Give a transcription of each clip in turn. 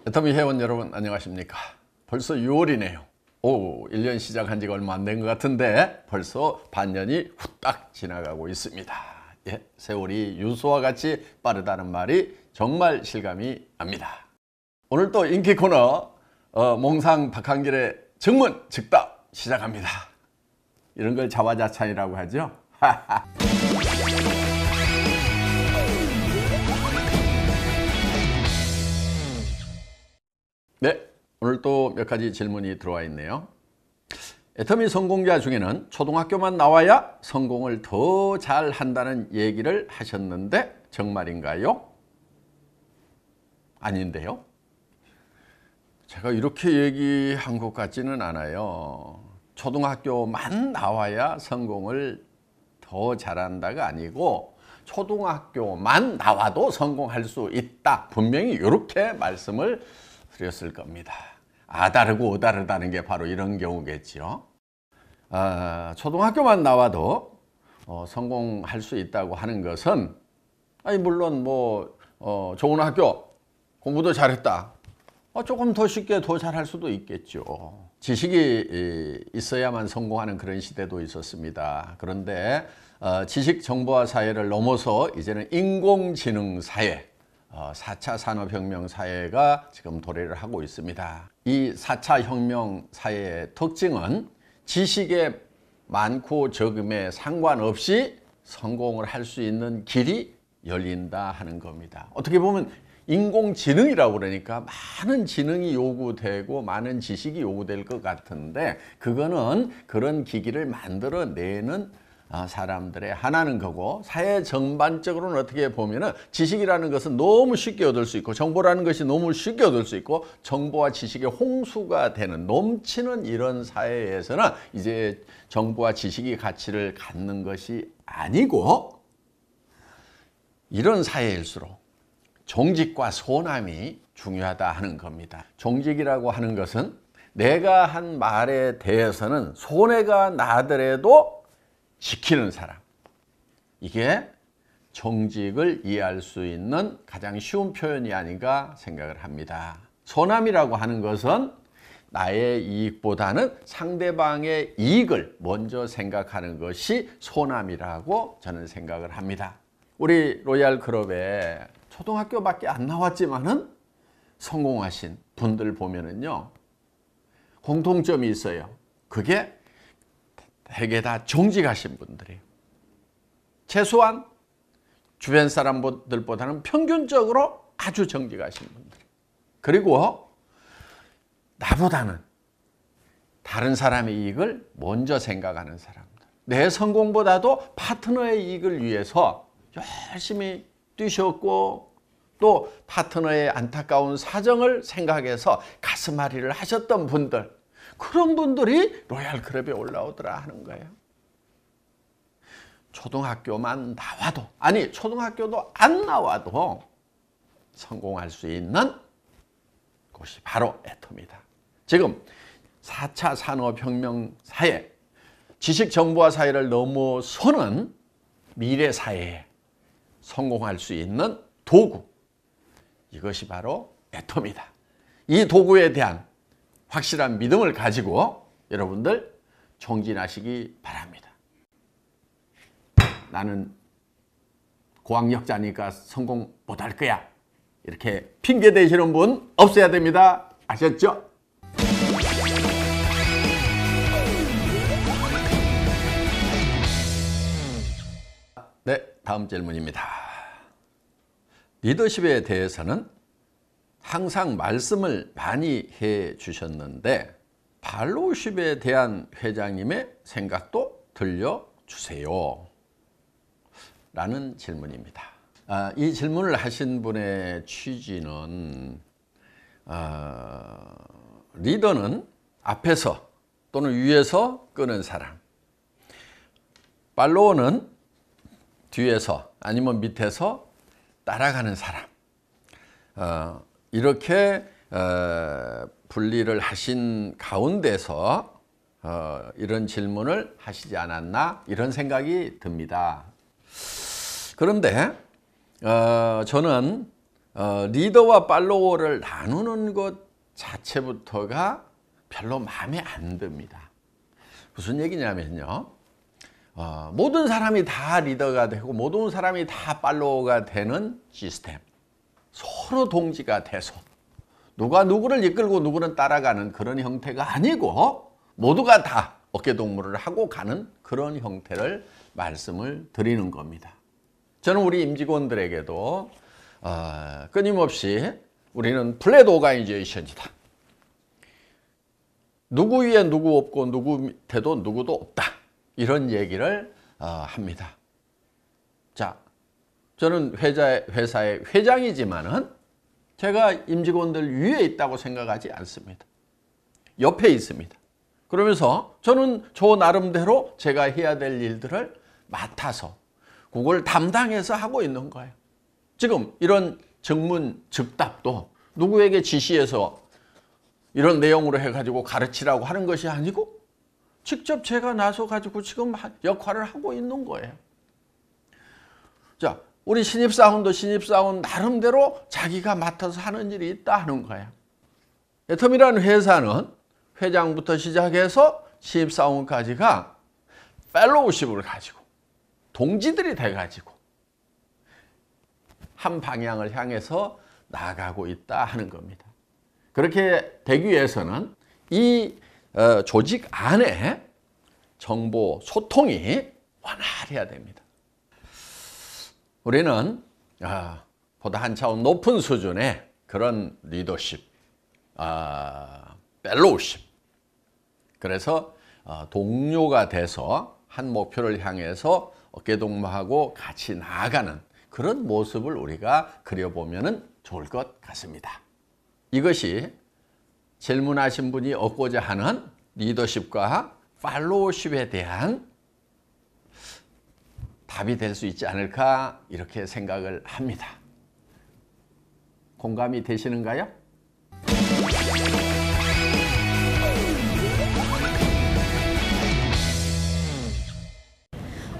애터미 회원 여러분 안녕하십니까? 벌써 6월이네요. 1년 시작한 지가 얼마 안 된 것 같은데 벌써 반년이 후딱 지나가고 있습니다. 세월이 유수와 같이 빠르다는 말이 정말 실감이 납니다. 오늘 또 인기 코너 몽상 박한길의 증문 즉답 시작합니다. 이런 걸 자화자찬이라고 하죠. 네, 오늘 또 몇 가지 질문이 들어와 있네요. 애터미 성공자 중에는 초등학교만 나와야 성공을 더 잘한다는 얘기를 하셨는데 정말인가요? 아닌데요. 제가 이렇게 얘기한 것 같지는 않아요. 초등학교만 나와야 성공을 더 잘한다가 아니고 초등학교만 나와도 성공할 수 있다. 분명히 이렇게 말씀을 드렸을 겁니다. 아다르고 어다르다는 게 바로 이런 경우겠죠. 초등학교만 나와도 성공할 수 있다고 하는 것은 물론 좋은 학교 공부도 잘했다. 조금 더 쉽게 더 잘할 수도 있겠죠. 지식이 있어야만 성공하는 그런 시대도 있었습니다. 그런데 지식 정보화 사회를 넘어서 이제는 인공지능 사회, 4차 산업혁명 사회가 지금 도래를 하고 있습니다. 이 4차 혁명 사회의 특징은 지식의 많고 적음에 상관없이 성공을 할 수 있는 길이 열린다 하는 겁니다. 어떻게 보면 인공지능이라고 그러니까 많은 지능이 요구되고 많은 지식이 요구될 것 같은데 그거는 그런 기기를 만들어내는 사람들의 하나는 거고, 사회 전반적으로는 어떻게 보면은 지식이라는 것은 너무 쉽게 얻을 수 있고 정보라는 것이 너무 쉽게 얻을 수 있고 정보와 지식의 홍수가 되는 넘치는 이런 사회에서는 이제 정보와 지식이 가치를 갖는 것이 아니고, 이런 사회일수록 정직과 소남이 중요하다 하는 겁니다. 정직이라고 하는 것은 내가 한 말에 대해서는 손해가 나더라도 지키는 사람, 이게 정직을 이해할 수 있는 가장 쉬운 표현이 아닌가 생각을 합니다. 소남이라고 하는 것은 나의 이익보다는 상대방의 이익을 먼저 생각하는 것이 소남이라고 저는 생각을 합니다. 우리 로얄 클럽에 초등학교밖에 안 나왔지만은 성공하신 분들 보면은요, 공통점이 있어요. 그게 되게 다 정직하신 분들이에요. 최소한 주변 사람들보다는 평균적으로 아주 정직하신 분들. 그리고 나보다는 다른 사람의 이익을 먼저 생각하는 사람들. 내 성공보다도 파트너의 이익을 위해서 열심히 뛰셨고 또 파트너의 안타까운 사정을 생각해서 가슴앓이를 하셨던 분들, 그런 분들이 로얄 클럽에 올라오더라 하는 거예요. 초등학교만 나와도, 아니 초등학교도 안 나와도 성공할 수 있는 곳이 바로 애터미다. 지금 4차 산업혁명 사회, 지식정보화 사회를 넘어서는 미래 사회에 성공할 수 있는 도구, 이것이 바로 애터미다. 이 도구에 대한 확실한 믿음을 가지고 여러분들 정진하시기 바랍니다. 나는 고학력자니까 성공 못할 거야, 이렇게 핑계 대시는 분 없어야 됩니다. 아셨죠? 네, 다음 질문입니다. 리더십에 대해서는 항상 말씀을 많이 해 주셨는데 팔로우십에 대한 회장님의 생각도 들려주세요 라는 질문입니다. 이 질문을 하신 분의 취지는 리더는 앞에서 또는 위에서 끄는 사람, 팔로워는 뒤에서 아니면 밑에서 따라가는 사람, 이렇게 분리를 하신 가운데서 이런 질문을 하시지 않았나 이런 생각이 듭니다. 그런데 저는 리더와 팔로워를 나누는 것 자체부터가 별로 마음에 안 듭니다. 무슨 얘기냐면요. 모든 사람이 다 리더가 되고 모든 사람이 다 팔로워가 되는 시스템. 서로 동지가 돼서 누가 누구를 이끌고 누구는 따라가는 그런 형태가 아니고 모두가 다 어깨동무를 하고 가는 그런 형태를 말씀을 드리는 겁니다. 저는 우리 임직원들에게도 끊임없이 우리는 플랫 오가니제이션이다. 누구 위에 누구 없고 누구 밑에도 누구도 없다. 이런 얘기를 합니다. 자, 저는 회사의 회장이지만은 제가 임직원들 위에 있다고 생각하지 않습니다. 옆에 있습니다. 그러면서 저는 저 나름대로 제가 해야 될 일들을 맡아서 그걸 담당해서 하고 있는 거예요. 지금 이런 증문즉답도 누구에게 지시해서 이런 내용으로 해가지고 가르치라고 하는 것이 아니고 직접 제가 나서가지고 지금 역할을 하고 있는 거예요. 자, 우리 신입사원도 신입사원 나름대로 자기가 맡아서 하는 일이 있다 하는 거예요. 애텀이라는 회사는 회장부터 시작해서 신입사원까지가 펠로우십을 가지고 동지들이 돼가지고 한 방향을 향해서 나아가고 있다 하는 겁니다. 그렇게 되기 위해서는 이 조직 안에 정보 소통이 원활해야 됩니다. 우리는 보다 한 차원 높은 수준의 그런 리더십, 펠로우십, 그래서 동료가 돼서 한 목표를 향해서 어깨동무하고 같이 나아가는 그런 모습을 우리가 그려보면 좋을 것 같습니다. 이것이 질문하신 분이 얻고자 하는 리더십과 팔로우십에 대한 답이 될 수 있지 않을까 이렇게 생각을 합니다. 공감이 되시는가요?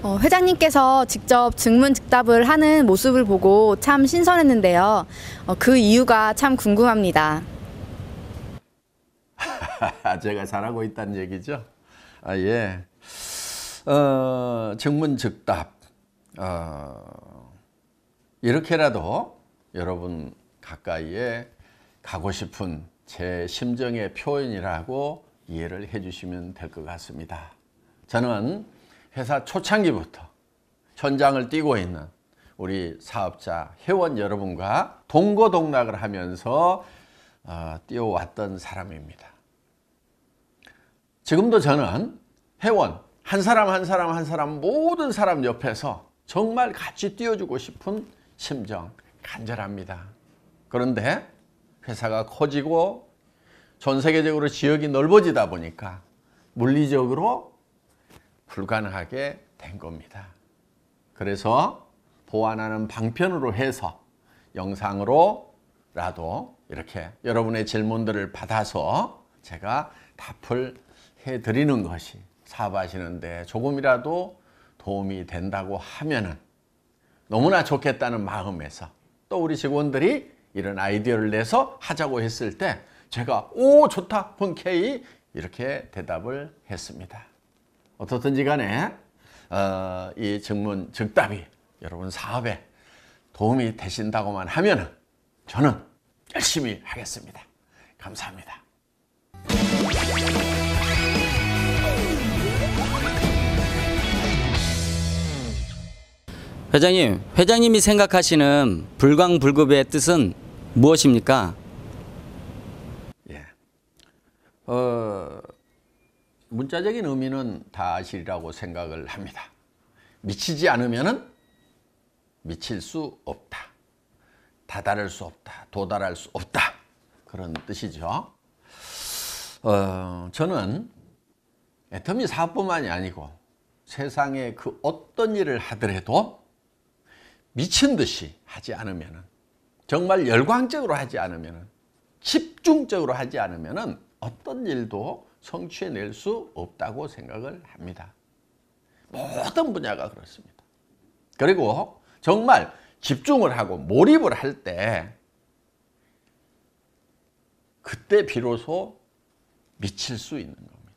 회장님께서 직접 증문즉답을 하는 모습을 보고 참 신선했는데요. 그 이유가 참 궁금합니다. 제가 잘하고 있다는 얘기죠? 예. 증문즉답. 이렇게라도 여러분 가까이에 가고 싶은 제 심정의 표현이라고 이해를 해 주시면 될 것 같습니다. 저는 회사 초창기부터 현장을 뛰고 있는 우리 사업자, 회원 여러분과 동거동락을 하면서 뛰어왔던 사람입니다. 지금도 저는 회원 한 사람 한 사람 한 사람 모든 사람 옆에서 정말 같이 뛰어주고 싶은 심정 간절합니다. 그런데 회사가 커지고 전 세계적으로 지역이 넓어지다 보니까 물리적으로 불가능하게 된 겁니다. 그래서 보완하는 방편으로 해서 영상으로라도 이렇게 여러분의 질문들을 받아서 제가 답을 해드리는 것이 사업하시는데 조금이라도 도움이 된다고 하면은 너무나 좋겠다는 마음에서 또 우리 직원들이 이런 아이디어를 내서 하자고 했을 때 제가 오 좋다 흔쾌히 이렇게 대답을 했습니다. 어떻든지 간에 이 증문즉답이 여러분 사업에 도움이 되신다고만 하면은 저는 열심히 하겠습니다. 감사합니다. 회장님, 회장님이 생각하시는 불광불급의 뜻은 무엇입니까? 예. 문자적인 의미는 다 아시리라고 생각을 합니다. 미치지 않으면은 미칠 수 없다. 다다를 수 없다. 도달할 수 없다. 그런 뜻이죠. 저는 애터미 사업뿐만이 아니고 세상에 그 어떤 일을 하더라도 미친 듯이 하지 않으면, 정말 열광적으로 하지 않으면, 집중적으로 하지 않으면 어떤 일도 성취해낼 수 없다고 생각을 합니다. 모든 분야가 그렇습니다. 그리고 정말 집중을 하고 몰입을 할 때 그때 비로소 미칠 수 있는 겁니다.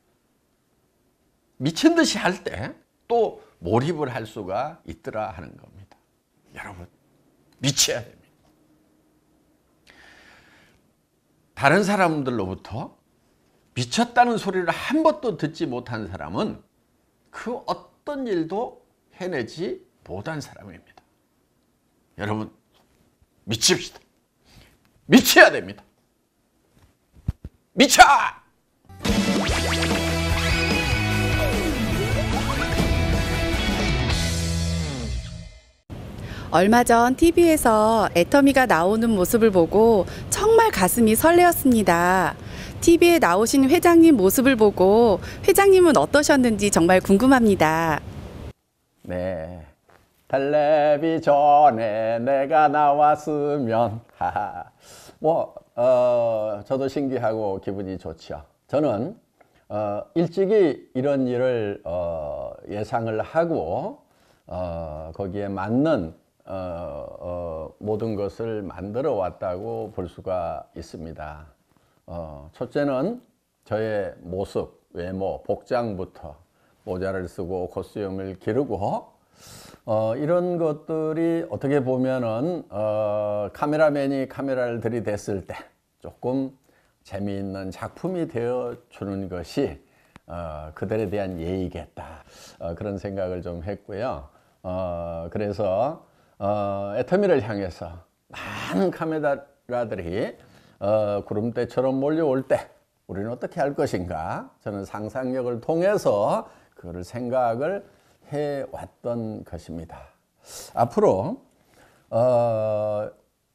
미친 듯이 할 때 또 몰입을 할 수가 있더라 하는 겁니다. 여러분, 미쳐야 됩니다. 다른 사람들로부터 미쳤다는 소리를 한 번도 듣지 못한 사람은 그 어떤 일도 해내지 못한 사람입니다. 여러분, 미칩시다. 미쳐야 됩니다. 미쳐! 얼마 전 TV에서 애터미가 나오는 모습을 보고 정말 가슴이 설레었습니다. TV에 나오신 회장님 모습을 보고 회장님은 어떠셨는지 정말 궁금합니다. 네, 텔레비전에 내가 나왔으면 저도 신기하고 기분이 좋죠. 저는 일찍이 이런 일을 예상을 하고 거기에 맞는 모든 것을 만들어 왔다고 볼 수가 있습니다. 첫째는 저의 모습, 외모, 복장부터 모자를 쓰고 코스튬을 기르고 이런 것들이 어떻게 보면은 카메라맨이 카메라를 들이댔을 때 조금 재미있는 작품이 되어주는 것이 그들에 대한 예의겠다, 그런 생각을 좀 했고요. 그래서 애터미를 향해서 많은 카메라들이 구름대처럼 몰려올 때 우리는 어떻게 할 것인가, 저는 상상력을 통해서 그걸 생각을 해왔던 것입니다. 앞으로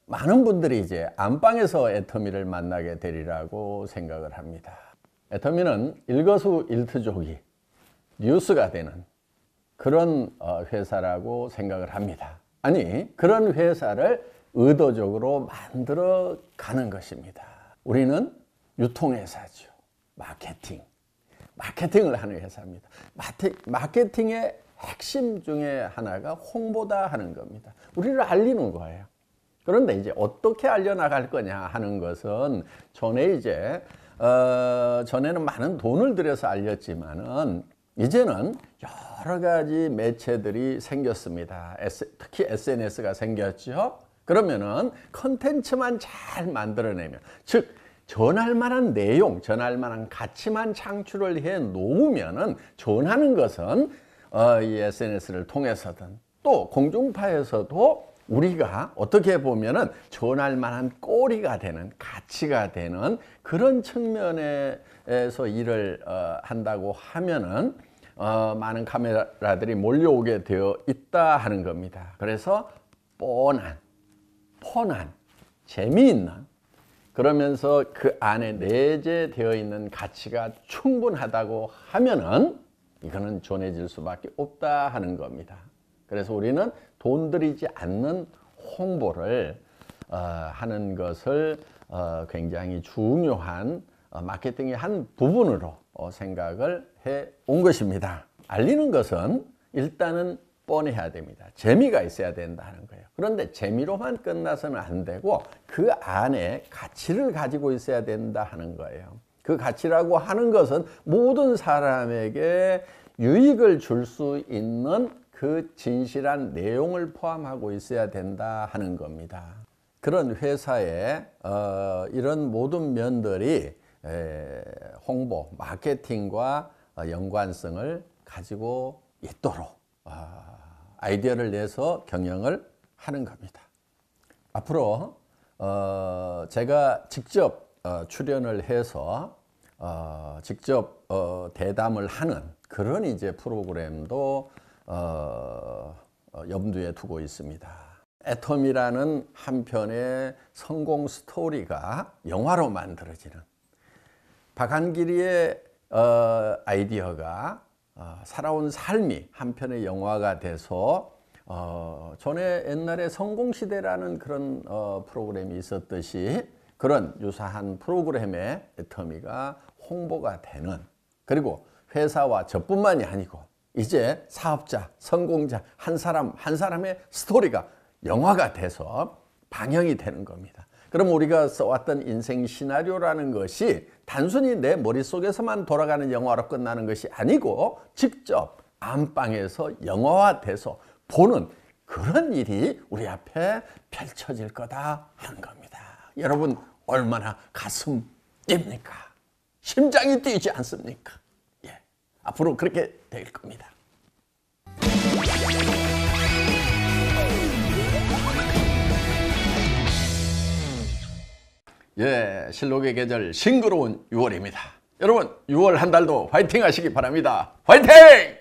많은 분들이 이제 안방에서 애터미를 만나게 되리라고 생각을 합니다. 애터미는 일거수일투족이 뉴스가 되는 그런 회사라고 생각을 합니다. 아니, 그런 회사를 의도적으로 만들어 가는 것입니다. 우리는 유통회사죠. 마케팅을 하는 회사입니다. 마케팅의 핵심 중에 하나가 홍보다 하는 겁니다. 우리를 알리는 거예요. 그런데 이제 어떻게 알려나갈 거냐 하는 것은 전에는 많은 돈을 들여서 알렸지만은 이제는 여러 가지 매체들이 생겼습니다. 특히 SNS가 생겼죠. 그러면은 컨텐츠만 잘 만들어내면, 즉 전할 만한 내용, 전할 만한 가치만 창출을 해 놓으면은 전하는 것은 이 SNS를 통해서든 또 공중파에서도 우리가 어떻게 보면은 전할 만한 꼬리가 되는, 가치가 되는 그런 측면에서 일을 한다고 하면은 많은 카메라들이 몰려오게 되어 있다 하는 겁니다. 그래서 뻔한, 재미있는, 그러면서 그 안에 내재되어 있는 가치가 충분하다고 하면은 이거는 전해질 수밖에 없다 하는 겁니다. 그래서 우리는 돈 들이지 않는 홍보를 하는 것을 굉장히 중요한 마케팅의 한 부분으로 생각을 해 온 것입니다. 알리는 것은 일단은 뻔해야 됩니다. 재미가 있어야 된다는 거예요. 그런데 재미로만 끝나서는 안 되고 그 안에 가치를 가지고 있어야 된다 하는 거예요. 그 가치라고 하는 것은 모든 사람에게 유익을 줄 수 있는 그 진실한 내용을 포함하고 있어야 된다 하는 겁니다. 그런 회사의 이런 모든 면들이 홍보, 마케팅과 연관성을 가지고 있도록 아이디어를 내서 경영을 하는 겁니다. 앞으로 제가 직접 출연을 해서 직접 대담을 하는 그런 이제 프로그램도 염두에 두고 있습니다. 애터미라는 한 편의 성공 스토리가 영화로 만들어지는, 박한길이의 아이디어가 살아온 삶이 한 편의 영화가 돼서 전에 옛날에 성공시대라는 그런 프로그램이 있었듯이 그런 유사한 프로그램에 애터미가 홍보가 되는, 그리고 회사와 저뿐만이 아니고 이제 사업자, 성공자 한 사람 한 사람의 스토리가 영화가 돼서 방영이 되는 겁니다. 그럼 우리가 써왔던 인생 시나리오라는 것이 단순히 내 머릿속에서만 돌아가는 영화로 끝나는 것이 아니고 직접 안방에서 영화화돼서 보는 그런 일이 우리 앞에 펼쳐질 거다 하는 겁니다. 여러분 얼마나 가슴 뛰입니까? 심장이 뛰지 않습니까? 예, 앞으로 그렇게 될 겁니다. 예, 실록의 계절 싱그러운 6월입니다. 여러분 6월 한 달도 화이팅 하시기 바랍니다. 화이팅!